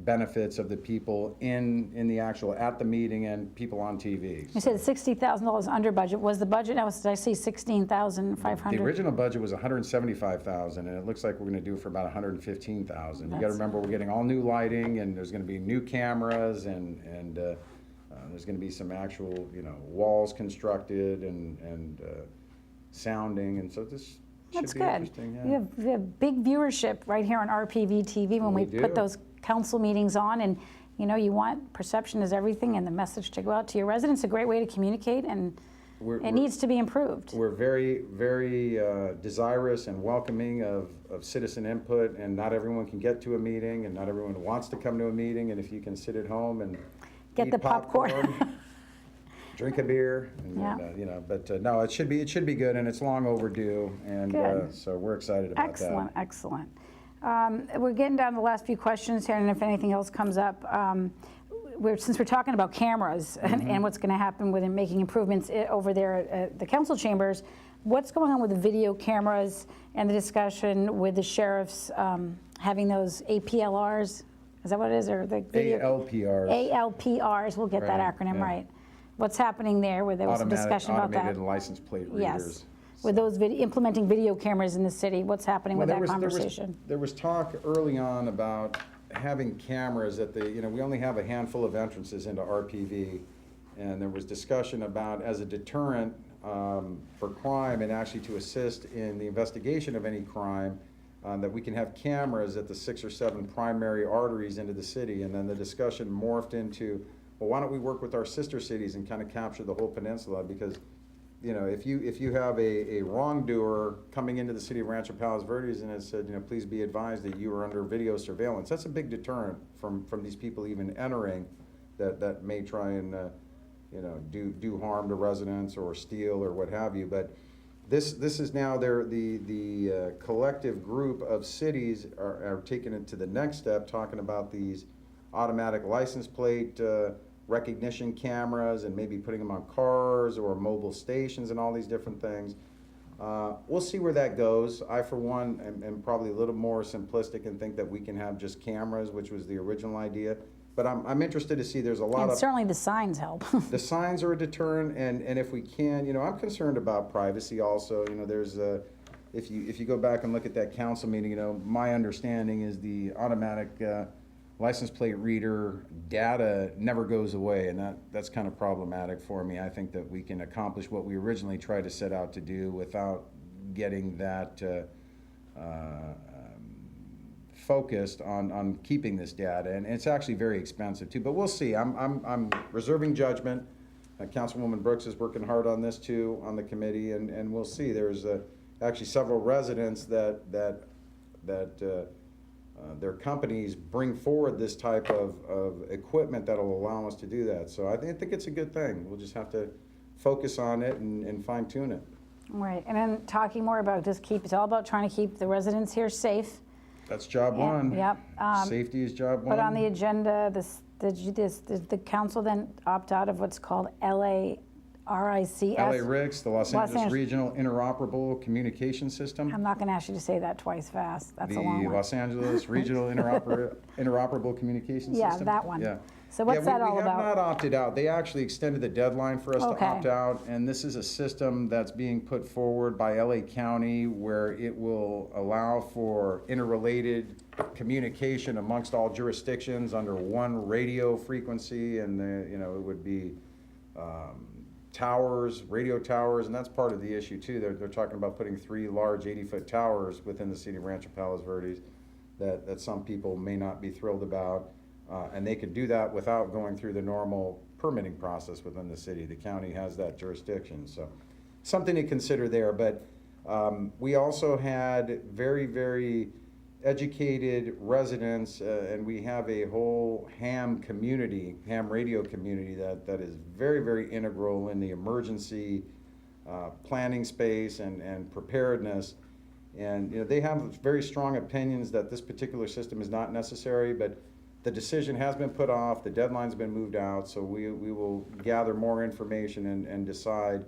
benefits of the people in the actual, at the meeting, and people on TV. You said $60,000 under budget. Was the budget, now did I see 16,500? The original budget was 175,000, and it looks like we're going to do it for about 115,000. You got to remember, we're getting all new lighting, and there's going to be new cameras, and there's going to be some actual, walls constructed and sounding, and so this That's should be good. interesting. Yeah. We have big viewership right here on RPV TV when we We put do. those council meetings on, and you want perception is everything, and the message to go out to your residents. A great way to communicate, and it needs to be improved. We're very, very desirous and welcoming of citizen input, and not everyone can get to a meeting, and not everyone wants to come to a meeting, and if you can sit at home and Get eat the popcorn. drink a beer, and, Yeah. but no, it should be good, and it's long overdue, and Good. so we're excited about Excellent, that. excellent. We're getting down to the last few questions here, and if anything else comes up, since we're talking about cameras and what's going to happen with making improvements over there at the council chambers, what's going on with the video cameras and the discussion with the sheriffs having those APLRs? Is that what it is, or the video? ALPRs. ALPRs. We'll get that Right, acronym yeah. right. What's happening there? Where there was some discussion about that. Automated license plate readers. Yes. With those implementing video cameras in the city, what's happening with Well, that conversation? There was talk early on about having cameras at the, we only have a handful of entrances into RPV, and there was discussion about, as a deterrent for crime and actually to assist in the investigation of any crime, that we can have cameras at the 6 or 7 primary arteries into the city, and then the discussion morphed into, well, why don't we work with our sister cities and kind of capture the whole peninsula? Because if you have a wrongdoer coming into the city of Rancho Palos Verdes and it said, please be advised that you are under video surveillance, that's a big deterrent from these people even entering that may try and do harm to residents or steal or what have you. But this is now the collective group of cities are taking it to the next step, talking about these automatic license plate recognition cameras and maybe putting them on cars or mobile stations and all these different things. We'll see where that goes. I, for one, am probably a little more simplistic and think that we can have just cameras, which was the original idea. But I'm interested to see, there's a lot And of... certainly the signs help. The signs are a deterrent, and if we can, I'm concerned about privacy also. There's if you go back and look at that council meeting, my understanding is the automatic license plate reader data never goes away, and that's kind of problematic for me. I think that we can accomplish what we originally tried to set out to do without getting that focused on keeping this data, and it's actually very expensive too. But we'll see. I'm reserving judgment. Councilwoman Brooks is working hard on this too on the committee, and we'll see. There's actually several residents that their companies bring forward this type of equipment that'll allow us to do that. So I think it's a good thing. We'll just have to focus on it and fine tune it. Right, and then talking more about it's all about trying to keep the residents here safe. That's job one. Yep. Safety is job one. But on the agenda, the council then opt out of what's called LARICS. LA-RICS, the Los Angeles Regional Interoperable Communication System. I'm not going to ask you to say that twice fast. That's a long The one. Los Angeles Regional Interoperable Communication Yeah, System. that one. Yeah. So what's that all We about? have not opted out. They actually extended the deadline for us Okay. to opt out, and this is a system that's being put forward by LA County where it will allow for interrelated communication amongst all jurisdictions under one radio frequency, and it would be towers, radio towers, and that's part of the issue too. They're talking about putting 3 large 80-foot towers within the city of Rancho Palos Verdes that some people may not be thrilled about. And they could do that without going through the normal permitting process within the city. The county has that jurisdiction, so something to consider there. But we also had very, very educated residents, and we have a whole ham radio community that is very, very integral in the emergency planning space and preparedness. And they have very strong opinions that this particular system is not necessary, but the decision has been put off, the deadline's been moved out, so we will gather more information and decide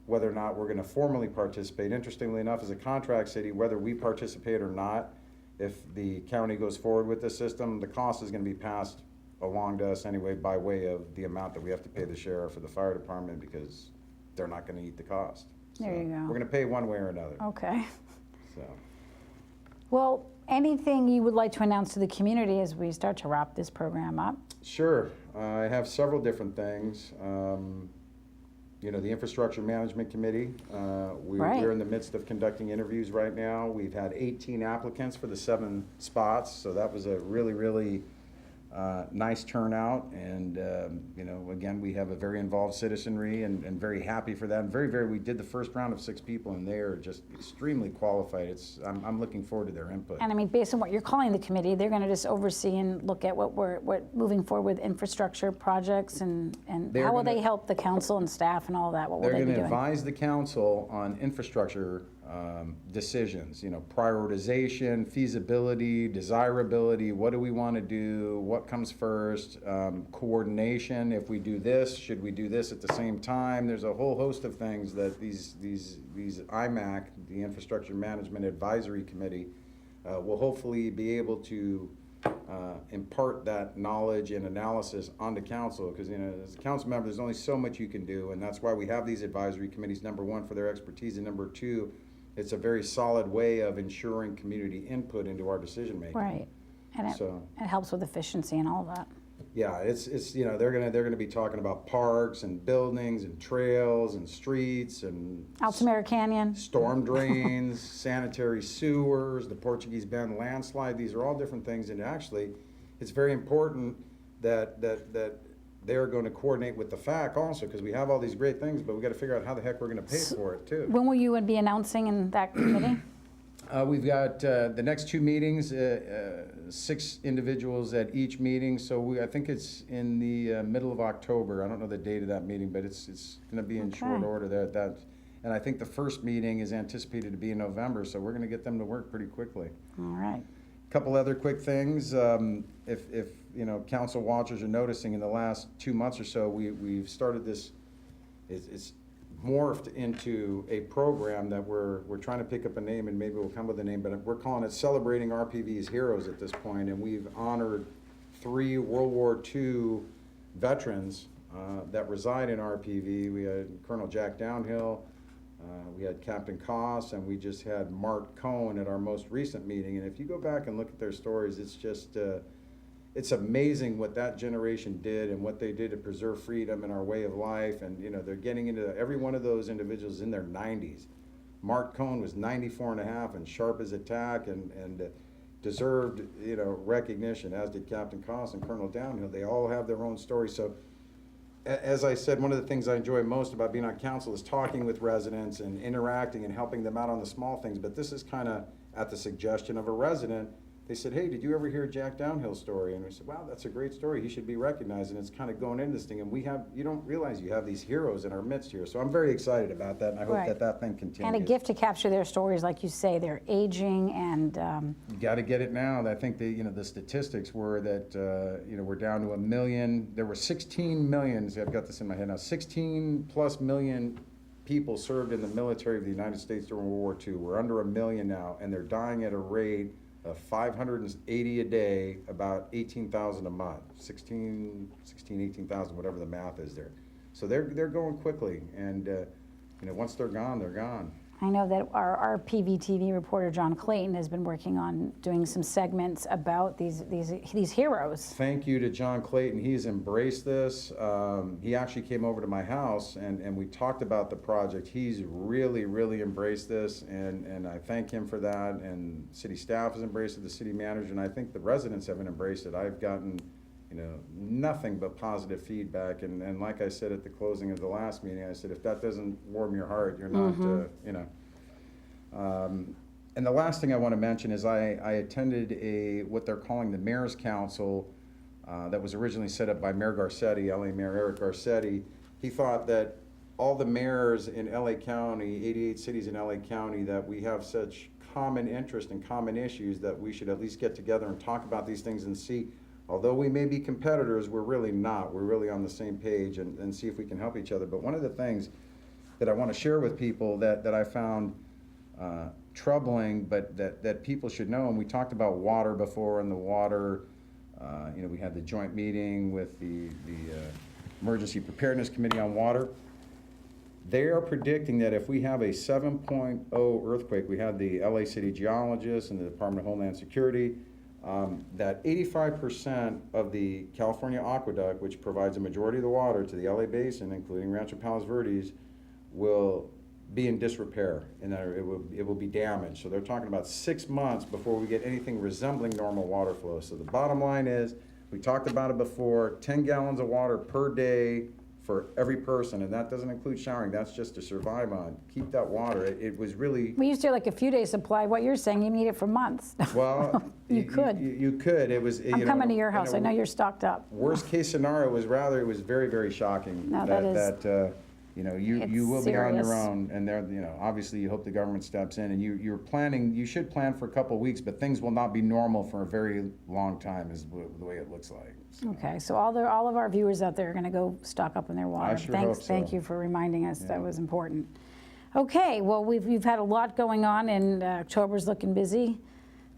whether or not we're going to formally participate. Interestingly enough, as a contract city, whether we participate or not if the county goes forward with this system, the cost is going to be passed along to us anyway by way of the amount that we have to pay the sheriff or the fire department, because they're not going to eat the cost. There you go. We're going to pay one way or another. Okay. So. Well, anything you would like to announce to the community as we start to wrap this program up? Sure. I have several different things. You know, the Infrastructure Management Committee, we're in the midst of conducting interviews right now. We've had 18 applicants for the 7 spots, so that was a really, really nice turnout. And, you know, again, we have a very involved citizenry and very happy for that. And we did the first round of 6 people, and they are just extremely qualified. I'm looking forward to their input. And I mean, based on what you're calling the committee, they're going to just oversee and look at what moving forward with infrastructure projects, and how will they help the council and staff and all that? What will they be doing? They're going to advise the council on infrastructure decisions, you know, prioritization, feasibility, desirability, what do we want to do, what comes first, coordination, if we do this, should we do this at the same time? There's a whole host of things that these IMAC, the Infrastructure Management Advisory Committee, will hopefully be able to impart that knowledge and analysis onto council, because, you know, as a council member, there's only so much you can do, and that's why we have these advisory committees, number one, for their expertise, and number two, it's a very solid way of ensuring community input into our decision making. Right, and it helps with efficiency and all that. Yeah, it's you know, they're gonna be talking about parks and buildings and trails and streets and Altamira Canyon, storm drains, sanitary sewers, the Portuguese Bend landslide. These are all different things, and actually, it's very important that they're going to coordinate with the FAC also, because we have all these great things, but we got to figure out how the heck we're going to pay for it too. When will you be announcing in that committee? We've got the next 2 meetings, 6 individuals at each meeting. So I think it's in the middle of October. I don't know the date of that meeting, but it's going to be in short order. And I think the first meeting is anticipated to be in November. So we're going to get them to work pretty quickly. All right. A couple other quick things. If you know, council watchers are noticing, in the last 2 months or so, we've started this. It's morphed into a program that we're trying to pick up a name, and maybe we'll come with a name, but we're calling it Celebrating RPV's Heroes at this point, and we've honored 3 World War II veterans that reside in RPV. We had Colonel Jack Downhill, we had Captain Koss, and we just had Mark Cohn at our most recent meeting. And if you go back and look at their stories, it's just it's amazing what that generation did and what they did to preserve freedom and our way of life. And, you know, they're getting into every one of those individuals in their 90s. Mark Cohn was 94 and a half and sharp as a tack, and deserved, you know, recognition, as did Captain Koss and Colonel Downhill. They all have their own story. So as I said, one of the things I enjoy most about being on council is talking with residents and interacting and helping them out on the small things. But this is kind of at the suggestion of a resident. They said, hey, did you ever hear Jack Downhill's story? And we said, wow, that's a great story. He should be recognized. And it's kind of going into this thing. And you don't realize you have these heroes in our midst here. So I'm very excited about that. And I hope that thing continues. And a gift to capture their stories. Like you say, they're aging, and you got to get it now. I think the statistics were that, we're down to 1 million. There were 16 million, I've got this in my head now, 16 plus million people served in the military of the United States during World War II. We're under 1 million now, and they're dying at a rate of 580 a day, about 18,000 a month, 18,000, whatever the math is there. So they're going quickly, and once they're gone, they're gone. I know that our RPV TV reporter John Clayton has been working on doing some segments about these heroes. Thank you to John Clayton. He's embraced this. He actually came over to my house and we talked about the project. He's really, really embraced this, and I thank him for that. And city staff has embraced it, the city manager, and I think the residents have embraced it. I've gotten nothing but positive feedback. And like I said at the closing of the last meeting, I said, if that doesn't warm your heart, you're not, And the last thing I want to mention is I attended what they're calling the Mayor's Council that was originally set up by Mayor Garcetti, LA Mayor Eric Garcetti. He thought that all the mayors in LA County, 88 cities in LA County, that we have such common interest and common issues that we should at least get together and talk about these things and see. Although we may be competitors, we're really not. We're really on the same page, and see if we can help each other. But one of the things that I want to share with people that I found troubling, but that people should know. And we talked about water before, and the water, we had the joint meeting with the Emergency Preparedness Committee on Water. They are predicting that if we have a 7.0 earthquake, we had the LA City geologists and the Department of Homeland Security, that 85% of the California aqueduct, which provides a majority of the water to the LA basin, including Rancho Palos Verdes, will be in disrepair, and that it will be damaged. So they're talking about 6 months before we get anything resembling normal water flow. So the bottom line is, we talked about it before, 10 gallons of water per day for every person, and that doesn't include showering. That's just to survive on. Keep that water. It was really... We used to like a few days supply. What you're saying, you need it for months. Well, you could. You could. It was. I'm coming to your house. I know you're stocked up. Worst case scenario was it was very, very shocking. No, you will be on your serious. own, and there, obviously you hope the government steps in, and you should plan for a couple of weeks, but things will not be normal for a very long time, is the way it looks like. So. Okay, so all of our viewers out there are going to go stock up on their water. I sure hope so. Thank you for reminding us. That was important. Okay, well we've had a lot going on, and October's looking busy.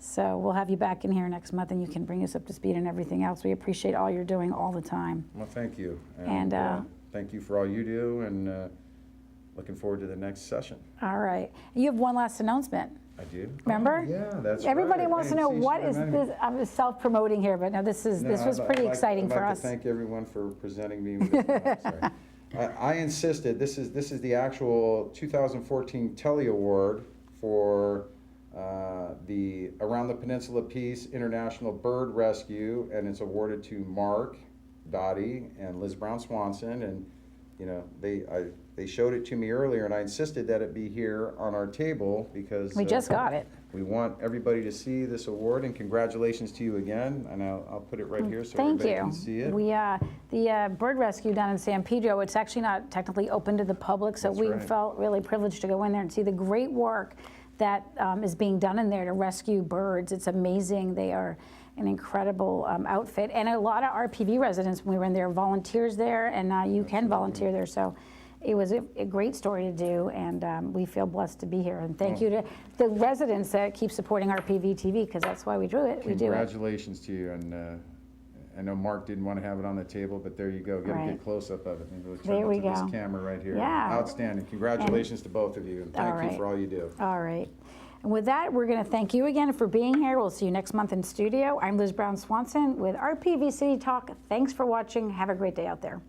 So we'll have you back in here next month, and you can bring us up to speed and everything else. We appreciate all you're doing all the time. Well, thank you. And thank you for all you do, and looking forward to the next session. All right. You have one last announcement. I do. Remember? Oh, yeah, that's Everybody right. wants to know what is this. I'm self-promoting here, but no, this was pretty exciting for us. I'd like to thank everyone for presenting me with this. Sorry. I insisted. This is the actual 2014 Telly Award for the Around the Peninsula Peace International Bird Rescue, and it's awarded to Mark, Dottie, and Liz Brown Swanson. And they showed it to me earlier, and I insisted that it be here on our table because we just got it. We want everybody to see this award, and congratulations to you again. And I'll put it right here so everybody can see it. We the bird rescue down in San Pedro, it's actually not technically open to the public, so we felt really privileged to go in there and see the great work that is being done in there to rescue birds. It's amazing. They are an incredible outfit, and a lot of RPV residents, when we were in there, volunteers there, and you can volunteer there. So it was a great story to do, and we feel blessed to be here. And thank you to the residents that keep supporting RPV TV, because that's why we do it. Congratulations to you. And I know Mark didn't want to have it on the table, but there you go. Get a good close-up of it. Maybe we'll turn it to this camera right here. Yeah. Outstanding. Congratulations to both of you, and thank you for all you do. All right. And with that, we're going to thank you again for being here. We'll see you next month in studio. I'm Liz Brown Swanson with RPV City Talk. Thanks for watching. Have a great day out there.